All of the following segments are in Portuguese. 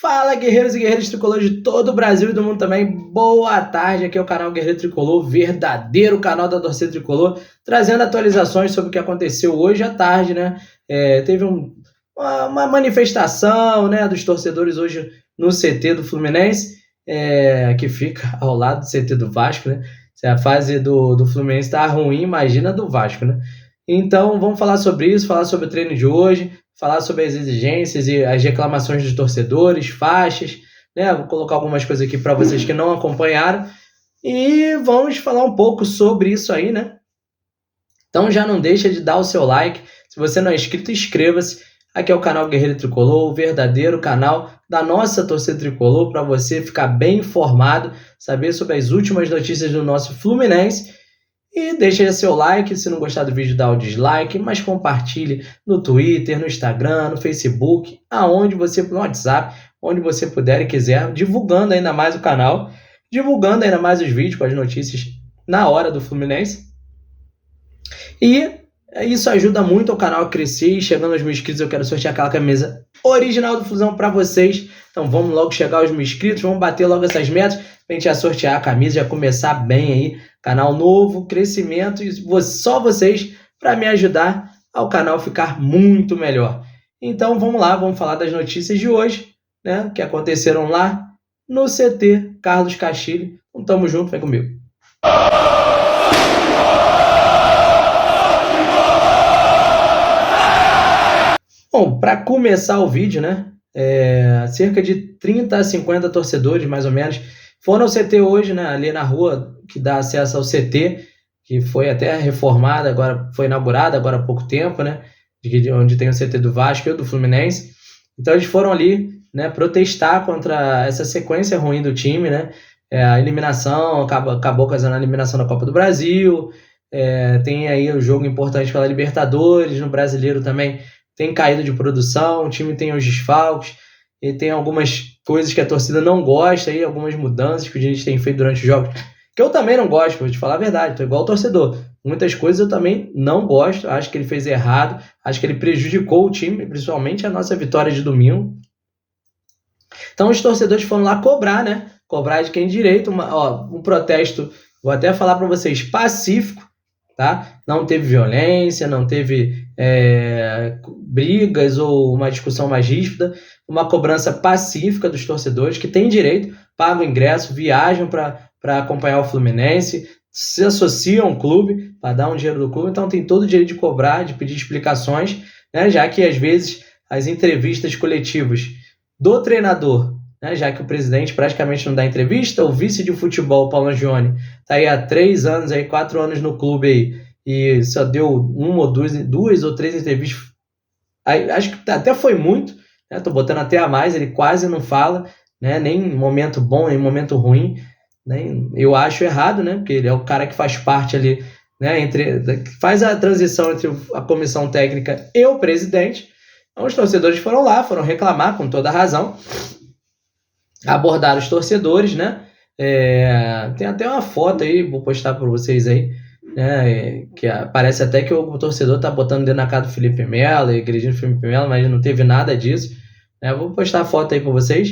Fala, guerreiros e guerreiras tricolores de todo o Brasil e do mundo também. Boa tarde, aqui é o canal Guerreiro Tricolor, verdadeiro canal da torcida tricolor, trazendo atualizações sobre o que aconteceu hoje à tarde, né? Teve uma manifestação, né, dos torcedores hoje no CT do Fluminense, que fica ao lado do CT do Vasco, né? Se a fase do Fluminense tá ruim, imagina do Vasco, né? Então vamos falar sobre isso, falar sobre o treino de hoje, falar sobre as exigências e as reclamações dos torcedores, faixas, né? Vou colocar algumas coisas aqui para vocês que não acompanharam e vamos falar um pouco sobre isso aí, né? Então já não deixa de dar o seu like, se você não é inscrito, inscreva-se. Aqui é o canal Guerreiro Tricolor, o verdadeiro canal da nossa torcida tricolor, para você ficar bem informado, saber sobre as últimas notícias do nosso Fluminense. E deixa seu like, se não gostar do vídeo dá o dislike, mas compartilhe no Twitter, no Instagram, no Facebook, no WhatsApp, onde você puder e quiser, divulgando ainda mais o canal, divulgando ainda mais os vídeos com as notícias na hora do Fluminense. E isso ajuda muito o canal a crescer, e chegando aos 1.000 inscritos eu quero sortear aquela camisa original do Flusão para vocês. Então vamos logo chegar aos 1.000 inscritos, vamos bater logo essas metas, pra gente já sortear a camisa, já começar bem aí, canal novo, crescimento, e só vocês para me ajudar ao canal ficar muito melhor. Então vamos lá, vamos falar das notícias de hoje, né, que aconteceram lá no CT Carlos Castilho. Então tamo junto, vem comigo. Bom, para começar o vídeo, né, cerca de 30 a 50 torcedores, mais ou menos, foram ao CT hoje, né, ali na rua que dá acesso ao CT, que foi até reformada, agora foi inaugurada agora há pouco tempo, né, onde tem o CT do Vasco e do Fluminense. Então eles foram ali, né, protestar contra essa sequência ruim do time, né, a eliminação, acabou causando a eliminação da Copa do Brasil, tem aí o jogo importante pela Libertadores, no Brasileiro também tem caído de produção, o time tem os desfalques, e tem algumas coisas que a torcida não gosta, aí, algumas mudanças que a gente tem feito durante os jogos, que eu também não gosto, vou te falar a verdade, estou igual o torcedor. Muitas coisas eu também não gosto, acho que ele fez errado, acho que ele prejudicou o time, principalmente a nossa vitória de domingo. Então os torcedores foram lá cobrar, né? Cobrar de quem direito, um protesto, vou até falar para vocês, pacífico, tá? Não teve violência, não teve brigas ou uma discussão mais ríspida, uma cobrança pacífica dos torcedores que têm direito, pagam ingresso, viajam para acompanhar o Fluminense, se associam ao clube para dar um dinheiro do clube, então tem todo o direito de cobrar, de pedir explicações, né? Já que às vezes as entrevistas coletivas do treinador, né? Já que o presidente praticamente não dá entrevista, o vice de futebol, Paulo Angione, está aí há 3 anos, 4 anos no clube aí, e só deu uma ou duas ou três entrevistas. Aí, acho que até foi muito, né? Tô botando até a mais, ele quase não fala, né? Nem em momento bom, nem em momento ruim, né? Eu acho errado, né? Porque ele é o cara que faz parte ali, né? Faz a transição entre a comissão técnica e o presidente. Então os torcedores foram lá, foram reclamar com toda a razão, abordaram os torcedores, né? Tem até uma foto aí, vou postar para vocês aí, né, que parece até que o torcedor tá botando dentro na cara do Felipe Melo, agredindo o Felipe Melo, mas não teve nada disso, né? Vou postar a foto aí para vocês.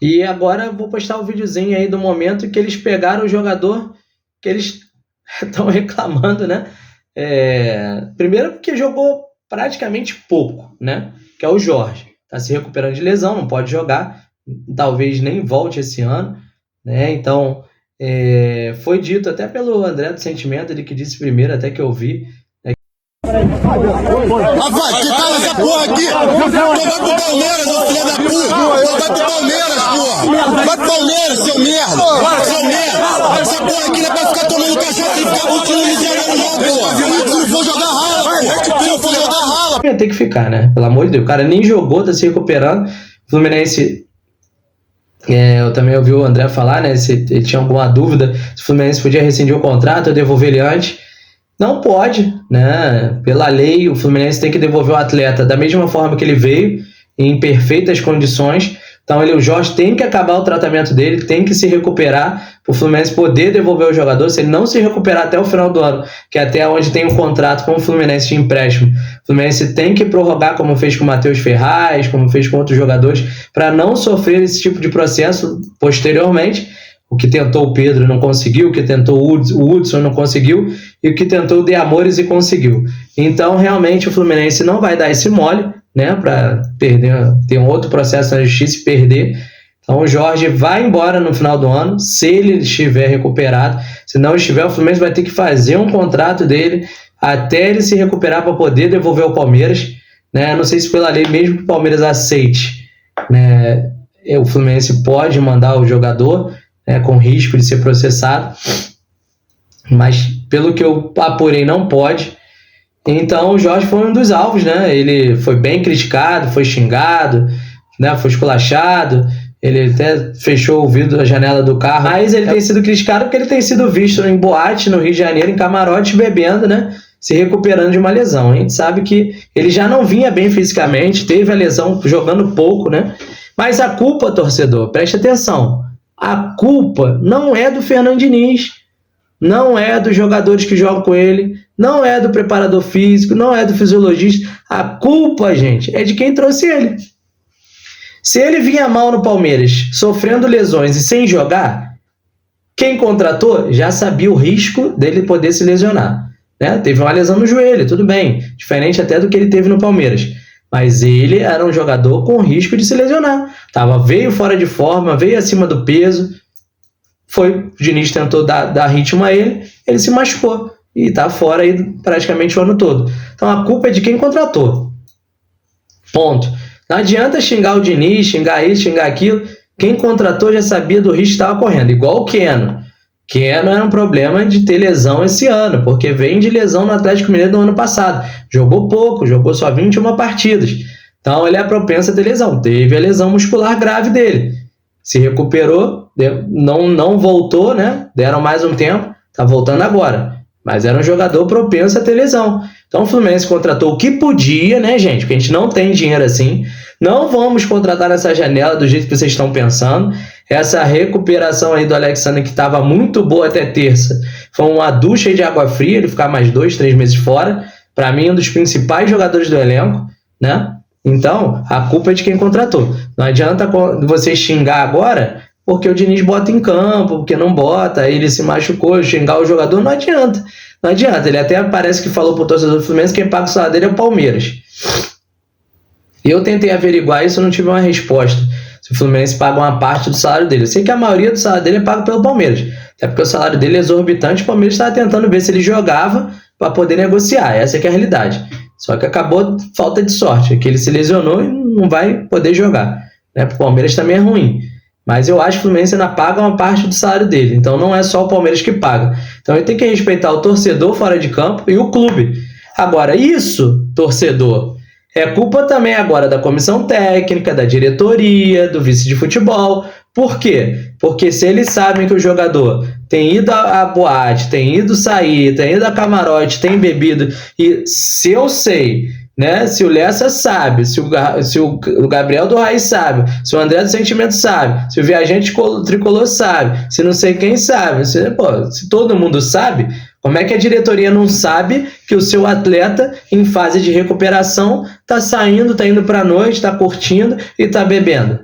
E agora vou postar o videozinho aí do momento que eles pegaram o jogador que eles estão reclamando, né? Primeiro porque jogou praticamente pouco, né? Que é o Jorge. Tá se recuperando de lesão, não pode jogar, talvez nem volte esse ano, né? Então foi dito até pelo André do Sentimento, ele que disse primeiro, até que eu vi. Rapaz, que cala essa porra aqui! Vai pro Palmeiras, ô filho da puta! Vai pro Palmeiras, porra! Vai pro Palmeiras, seu merda! Seu merda! Essa porra aqui não é pra ficar tomando cachaça e ficar curtindo miserável, não, porra! Se não for jogar rala, porra! Se não for jogar rala! Tem que ficar, né? Pelo amor de Deus, o cara nem jogou, tá se recuperando. Fluminense. Eu também ouvi o André falar, né? Se ele tinha alguma dúvida se o Fluminense podia rescindir o contrato ou devolver ele antes. Não pode, né? Pela lei, o Fluminense tem que devolver o atleta da mesma forma que ele veio, em perfeitas condições. Então o Jorge tem que acabar o tratamento dele, tem que se recuperar para o Fluminense poder devolver o jogador. Se ele não se recuperar até o final do ano, que é até onde tem um contrato com o Fluminense de empréstimo, o Fluminense tem que prorrogar, como fez com o Matheus Ferraz, como fez com outros jogadores, para não sofrer esse tipo de processo posteriormente. O que tentou o Pedro não conseguiu, o que tentou o Hudson não conseguiu, e o que tentou o De Amores e conseguiu. Então, realmente, o Fluminense não vai dar esse mole, né, para perder, ter um outro processo na justiça e perder. Então, o Jorge vai embora no final do ano, se ele estiver recuperado. Se não estiver, o Fluminense vai ter que fazer um contrato dele até ele se recuperar para poder devolver ao Palmeiras, né? Não sei se pela lei, mesmo que o Palmeiras aceite, né, o Fluminense pode mandar o jogador, com risco de ser processado, mas pelo que eu apurei não pode. Então o Jorge foi um dos alvos, né? Ele foi bem criticado, foi xingado, né? Foi esculachado, ele até fechou o vidro da janela do carro, mas ele tem sido criticado porque ele tem sido visto em boate no Rio de Janeiro, em camarote, bebendo, né? Se recuperando de uma lesão. A gente sabe que ele já não vinha bem fisicamente, teve a lesão jogando pouco, né? Mas a culpa, torcedor, preste atenção, a culpa não é do Fernando Diniz, não é dos jogadores que jogam com ele, não é do preparador físico, não é do fisiologista. A culpa, gente, é de quem trouxe ele. Se ele vinha mal no Palmeiras, sofrendo lesões e sem jogar, quem contratou já sabia o risco dele poder se lesionar, né? Teve uma lesão no joelho, tudo bem, diferente até do que ele teve no Palmeiras. Mas ele era um jogador com risco de se lesionar. Veio fora de forma, veio acima do peso. O Diniz tentou dar ritmo a ele, ele se machucou. E está fora aí praticamente o ano todo. Então a culpa é de quem contratou. Ponto. Não adianta xingar o Diniz, xingar isso, xingar aquilo. Quem contratou já sabia do risco que estava correndo. Igual o Keno. Keno era um problema de ter lesão esse ano, porque vem de lesão no Atlético Mineiro do ano passado. Jogou pouco, jogou só 21 partidas. Então ele é propenso a ter lesão. Teve a lesão muscular grave dele. Se recuperou, não voltou, né? Deram mais um tempo, tá voltando agora. Mas era um jogador propenso a ter lesão. Então o Fluminense contratou o que podia, né, gente? Porque a gente não tem dinheiro assim. Não vamos contratar nessa janela do jeito que vocês estão pensando. Essa recuperação aí do Alexandre, que estava muito boa até terça, foi uma ducha de água fria, ele ficar mais 2-3 meses fora. Para mim, um dos principais jogadores do elenco, né? Então, a culpa é de quem contratou. Não adianta você xingar agora, porque o Diniz bota em campo, porque não bota, aí ele se machucou, xingar o jogador, não adianta. Não adianta. Ele até parece que falou pro torcedor do Fluminense que quem paga o salário dele é o Palmeiras. Eu tentei averiguar isso, não tive uma resposta. Se o Fluminense paga uma parte do salário dele. Eu sei que a maioria do salário dele é pago pelo Palmeiras. Até porque o salário dele é exorbitante. O Palmeiras estava tentando ver se ele jogava para poder negociar. Essa que é a realidade. Só que acabou falta de sorte. Que ele se lesionou e não vai poder jogar. Né? Para o Palmeiras também é ruim. Mas eu acho que o Fluminense ainda paga uma parte do salário dele. Então não é só o Palmeiras que paga. Então ele tem que respeitar o torcedor fora de campo e o clube. Agora, isso, torcedor, é culpa também agora da comissão técnica, da diretoria, do vice de futebol. Por quê? Porque se eles sabem que o jogador tem ido à boate, tem ido sair, tem ido a camarote, tem bebido, e se eu sei, né, se o Lessa sabe, se o Gabriel do Raiz sabe, se o André do Sentimento sabe, se o Viajante Tricolor sabe, se não sei quem sabe, se todo mundo sabe, como é que a diretoria não sabe que o seu atleta, em fase de recuperação, está saindo, está indo para a noite, está curtindo e está bebendo?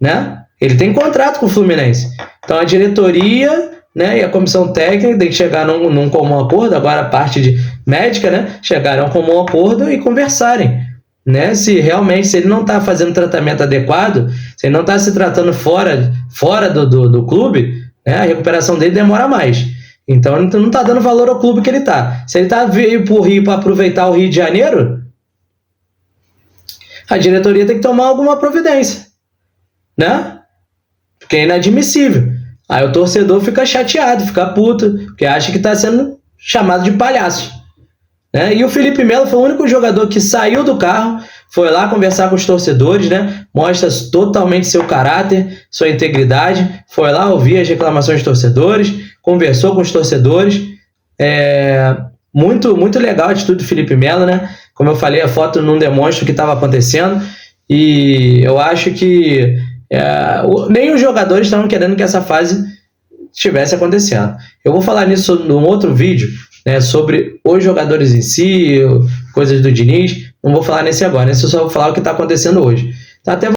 Né? Ele tem contrato com o Fluminense. Então a diretoria, né, e a comissão técnica tem que chegar num comum acordo, agora a parte de médica, né, chegaram a um comum acordo e conversarem. Né? Se realmente se ele não está fazendo tratamento adequado, se ele não está se tratando fora do clube, né, a recuperação dele demora mais. Então ele não está dando valor ao clube que ele está. Se ele veio para o Rio para aproveitar o Rio de Janeiro, a diretoria tem que tomar alguma providência, né? Porque é inadmissível. Aí o torcedor fica chateado, fica puto, porque acha que está sendo chamado de palhaço, né? E o Felipe Melo foi o único jogador que saiu do carro, foi lá conversar com os torcedores, né? Mostra totalmente seu caráter, sua integridade, foi lá ouvir as reclamações dos torcedores, conversou com os torcedores. Muito, muito legal a atitude do Felipe Melo, né? Como eu falei, a foto não demonstra o que estava acontecendo, e eu acho que nem os jogadores estavam querendo que essa fase estivesse acontecendo. Eu vou falar nisso num outro vídeo, né, sobre os jogadores em si, coisas do Diniz. Não vou falar nesse agora, nesse eu só vou falar o que está acontecendo hoje. Tá até